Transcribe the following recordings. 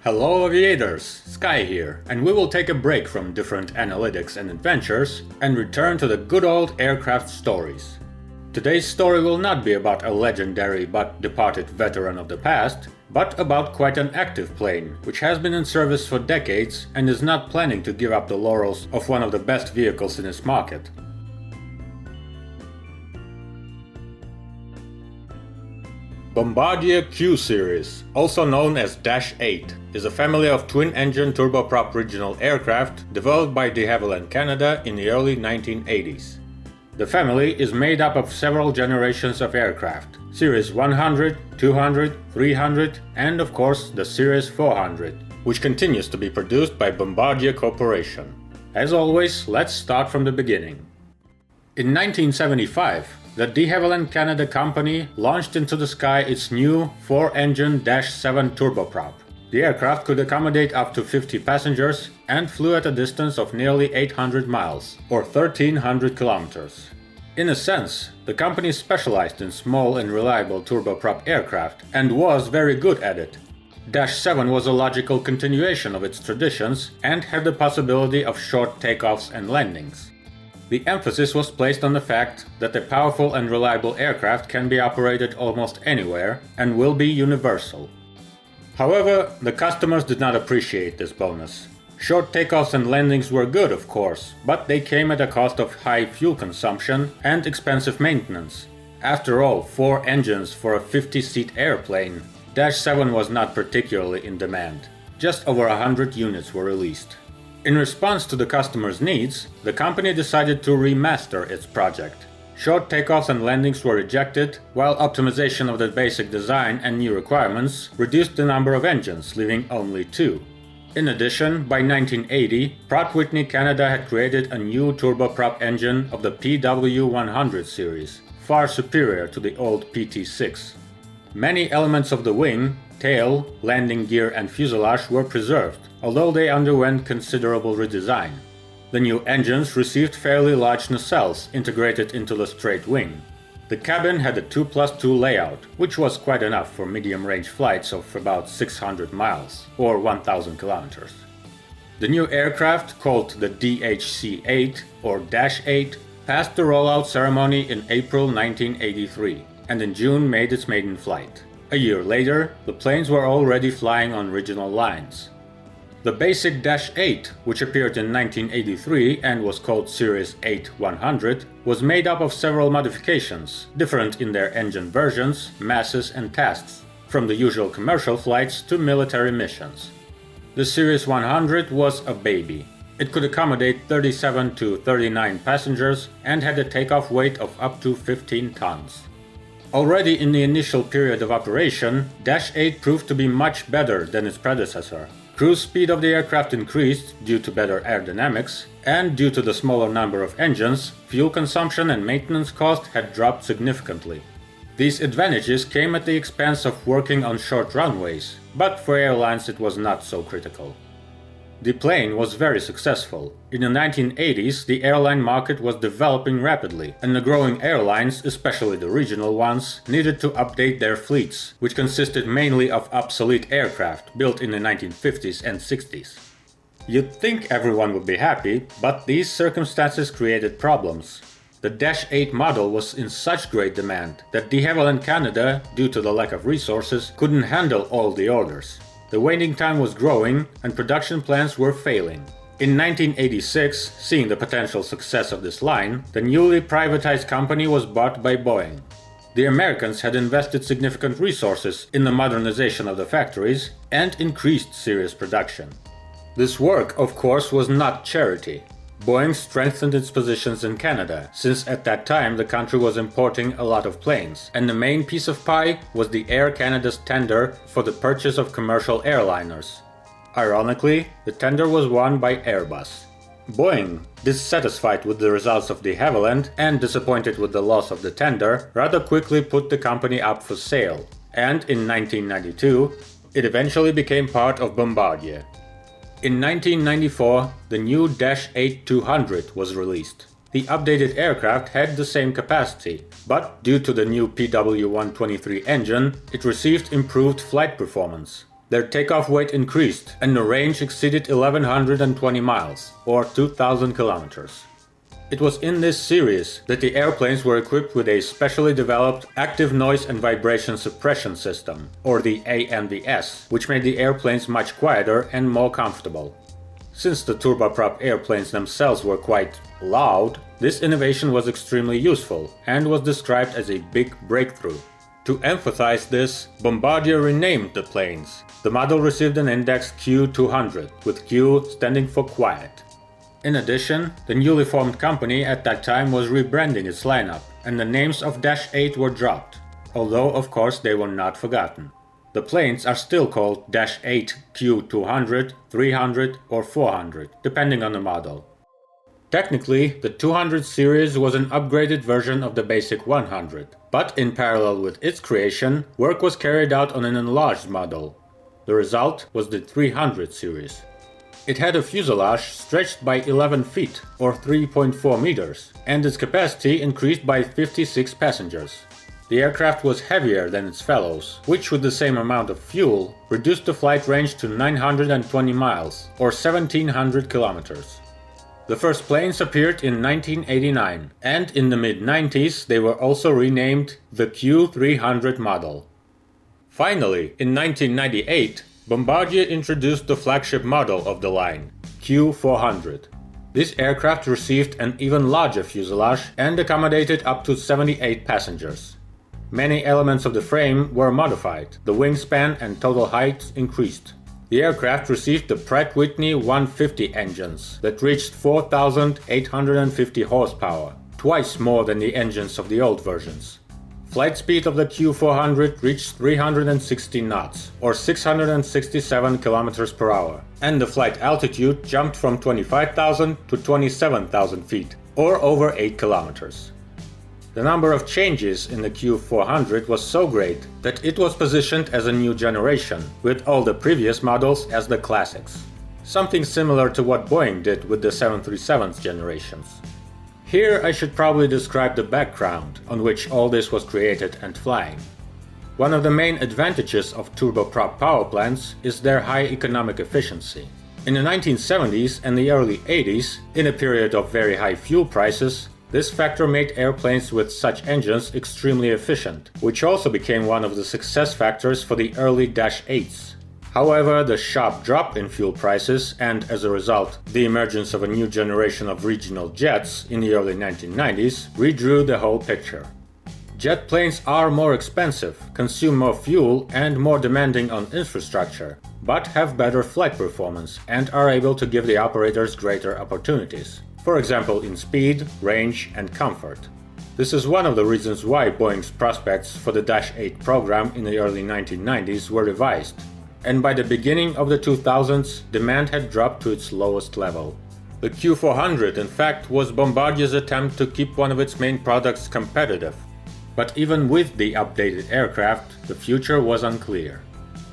Hello aviators, Sky here, and we will take a break from different analytics and adventures and return to the good old aircraft stories. Today's story will not be about a legendary but departed veteran of the past, but about quite an active plane, which has been in service for decades and is not planning to give up the laurels of one of the best vehicles in its market. Bombardier Q-Series, also known as Dash 8, is a family of twin-engine turboprop regional aircraft developed by de Havilland Canada in the early 1980s. The family is made up of several generations of aircraft, Series 100, 200, 300, and of course the Series 400, which continues to be produced by Bombardier Corporation. As always, let's start from the beginning. In 1975, the de Havilland Canada company launched into the sky its new 4-engine Dash 7 turboprop. The aircraft could accommodate up to 50 passengers and flew at a distance of nearly 800 miles, or 1,300 kilometers. In a sense, the company specialized in small and reliable turboprop aircraft and was very good at it. Dash 7 was a logical continuation of its traditions and had the possibility of short takeoffs and landings. The emphasis was placed on the fact that a powerful and reliable aircraft can be operated almost anywhere and will be universal. However, the customers did not appreciate this bonus. Short takeoffs and landings were good, of course, but they came at a cost of high fuel consumption and expensive maintenance. After all, 4 engines for a 50-seat airplane, Dash 7 was not particularly in demand. Just over 100 units were released. In response to the customers' needs, the company decided to remaster its project. Short takeoffs and landings were rejected, while optimization of the basic design and new requirements reduced the number of engines, leaving only 2. In addition, by 1980, Pratt & Whitney Canada had created a new turboprop engine of the PW100 series, far superior to the old PT6. Many elements of the wing, tail, landing gear and fuselage were preserved, although they underwent considerable redesign. The new engines received fairly large nacelles integrated into the straight wing. The cabin had a 2+2 layout, which was quite enough for medium-range flights of about 600 miles, or 1,000 kilometers. The new aircraft, called the DHC-8 or Dash 8, passed the rollout ceremony in April 1983, and in June made its maiden flight. A year later, the planes were already flying on regional lines. The basic Dash 8, which appeared in 1983 and was called Series 8-100, was made up of several modifications, different in their engine versions, masses and tasks, from the usual commercial flights to military missions. The Series 100 was a baby. It could accommodate 37 to 39 passengers and had a takeoff weight of up to 15 tons. Already in the initial period of operation, Dash 8 proved to be much better than its predecessor. Cruise speed of the aircraft increased due to better aerodynamics, and due to the smaller number of engines, fuel consumption and maintenance cost had dropped significantly. These advantages came at the expense of working on short runways, but for airlines it was not so critical. The plane was very successful. In the 1980s, the airline market was developing rapidly, and the growing airlines, especially the regional ones, needed to update their fleets, which consisted mainly of obsolete aircraft built in the 1950s and 60s. You'd think everyone would be happy, but these circumstances created problems. The Dash 8 model was in such great demand that de Havilland Canada, due to the lack of resources, couldn't handle all the orders. The waiting time was growing and production plans were failing. In 1986, seeing the potential success of this line, the newly privatized company was bought by Boeing. The Americans had invested significant resources in the modernization of the factories and increased series production. This work, of course, was not charity. Boeing strengthened its positions in Canada, since at that time the country was importing a lot of planes, and the main piece of pie was the Air Canada's tender for the purchase of commercial airliners. Ironically, the tender was won by Airbus. Boeing, dissatisfied with the results of de Havilland and disappointed with the loss of the tender, rather quickly put the company up for sale, and in 1992, it eventually became part of Bombardier. In 1994, the new Dash 8-200 was released. The updated aircraft had the same capacity, but due to the new PW123 engine, it received improved flight performance. their takeoff weight increased and the range exceeded 1120 miles, or 2000 kilometers. It was in this series that the airplanes were equipped with a specially developed active noise and vibration suppression system, or the ANVS, which made the airplanes much quieter and more comfortable. Since the turboprop airplanes themselves were quite loud, this innovation was extremely useful and was described as a big breakthrough. To emphasize this, Bombardier renamed the planes. The model received an index Q200, with Q standing for quiet. In addition, the newly formed company at that time was rebranding its lineup, and the names of Dash 8 were dropped, although of course they were not forgotten. The planes are still called Dash 8 Q200, 300 or 400, depending on the model. Technically, the 200 series was an upgraded version of the basic 100, but in parallel with its creation, work was carried out on an enlarged model. The result was the 300 series. It had a fuselage stretched by 11 feet, or 3.4 meters, and its capacity increased by 56 passengers. The aircraft was heavier than its fellows, which with the same amount of fuel reduced the flight range to 920 miles, or 1700 kilometers. The first planes appeared in 1989, and in the mid-90s they were also renamed the Q300 model. Finally, in 1998, Bombardier introduced the flagship model of the line, Q400. This aircraft received an even larger fuselage and accommodated up to 78 passengers. Many elements of the frame were modified, the wingspan and total height increased. The aircraft received the Pratt & Whitney 150 engines that reached 4,850 horsepower, twice more than the engines of the old versions. Flight speed of the Q400 reached 360 knots, or 667 km per hour, and the flight altitude jumped from 25,000 to 27,000 feet, or over 8 kilometers. The number of changes in the Q400 was so great that it was positioned as a new generation, with all the previous models as the classics. Something similar to what Boeing did with the 737's generations. Here I should probably describe the background on which all this was created and flying. One of the main advantages of turboprop power plants is their high economic efficiency. In the 1970s and the early 80s, in a period of very high fuel prices, this factor made airplanes with such engines extremely efficient, which also became one of the success factors for the early Dash 8s. However, the sharp drop in fuel prices and, as a result, the emergence of a new generation of regional jets in the early 1990s redrew the whole picture. Jet planes are more expensive, consume more fuel and more demanding on infrastructure, but have better flight performance and are able to give the operators greater opportunities, for example in speed, range and comfort. This is one of the reasons why Boeing's prospects for the Dash 8 program in the early 1990s were revised. And by the beginning of the 2000s, demand had dropped to its lowest level. The Q400, in fact, was Bombardier's attempt to keep one of its main products competitive. But even with the updated aircraft, the future was unclear.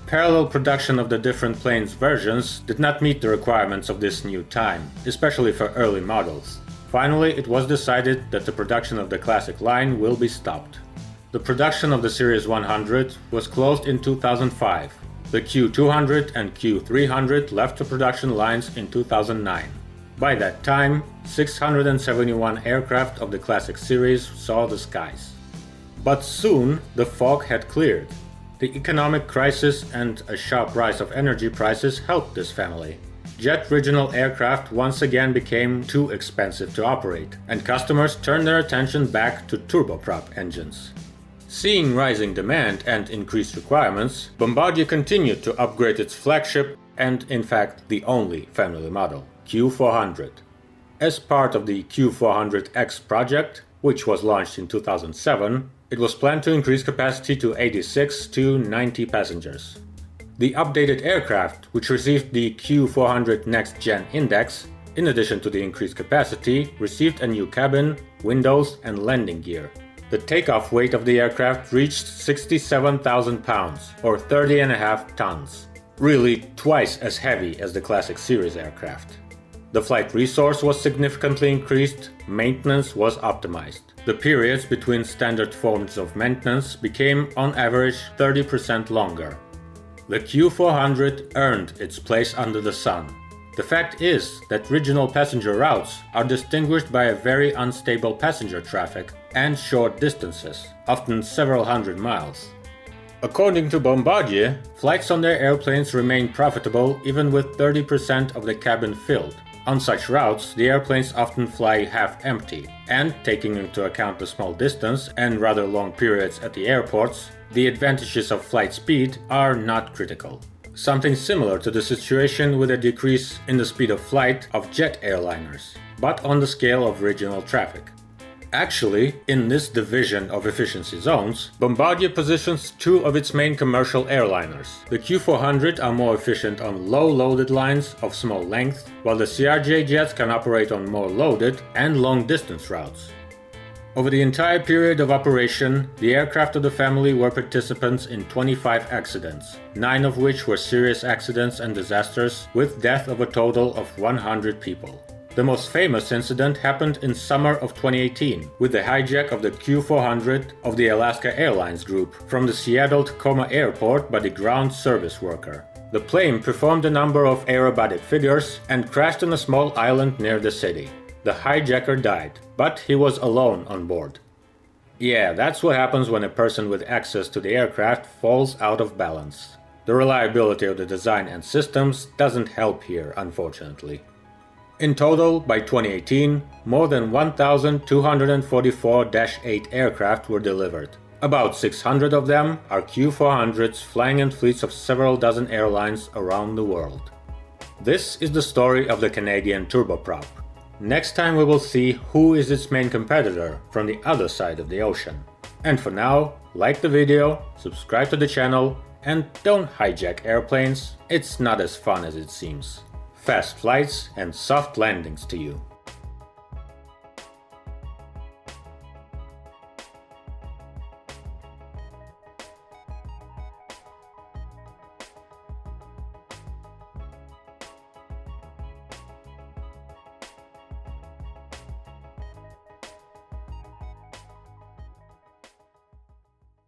Parallel production of the different planes' versions did not meet the requirements of this new time, especially for early models. Finally, it was decided that the production of the classic line will be stopped. The production of the Series 100 was closed in 2005. The Q200 and Q300 left the production lines in 2009. By that time, 671 aircraft of the classic series saw the skies. But soon the fog had cleared. The economic crisis and a sharp rise of energy prices helped this family. Jet regional aircraft once again became too expensive to operate, and customers turned their attention back to turboprop engines. Seeing rising demand and increased requirements, Bombardier continued to upgrade its flagship and, in fact, the only family model, Q400. As part of the Q400X project, which was launched in 2007, it was planned to increase capacity to 86 to 90 passengers. The updated aircraft, which received the Q400 Next Gen Index, in addition to the increased capacity, received a new cabin, windows, and landing gear. The takeoff weight of the aircraft reached 67,000 pounds, or 30.5 tons. Really twice as heavy as the classic series aircraft. The flight resource was significantly increased, maintenance was optimized. The periods between standard forms of maintenance became, on average, 30% longer. The Q400 earned its place under the sun. The fact is that regional passenger routes are distinguished by a very unstable passenger traffic and short distances, often several hundred miles. According to Bombardier, flights on their airplanes remain profitable even with 30% of the cabin filled. On such routes, the airplanes often fly half empty, and taking into account the small distance and rather long periods at the airports, the advantages of flight speed are not critical. Something similar to the situation with a decrease in the speed of flight of jet airliners, but on the scale of regional traffic. Actually, in this division of efficiency zones, Bombardier positions two of its main commercial airliners. The Q400 are more efficient on low-loaded lines of small length, while the CRJ jets can operate on more loaded and long-distance routes. Over the entire period of operation, the aircraft of the family were participants in 25 accidents, 9 of which were serious accidents and disasters, with death of a total of 100 people. The most famous incident happened in summer of 2018 with the hijack of the Q400 of the Alaska Airlines Group from the Seattle-Tacoma airport by the ground service worker. The plane performed a number of aerobatic figures and crashed on a small island near the city. The hijacker died, but he was alone on board. Yeah, that's what happens when a person with access to the aircraft falls out of balance. The reliability of the design and systems doesn't help here, unfortunately. In total, by 2018, more than 1,244 Dash 8 aircraft were delivered. About 600 of them are Q400s flying in fleets of several dozen airlines around the world. This is the story of the Canadian turboprop. Next time we will see who is its main competitor from the other side of the ocean. And for now, like the video, subscribe to the channel, and don't hijack airplanes, it's not as fun as it seems. Fast flights and soft landings to you.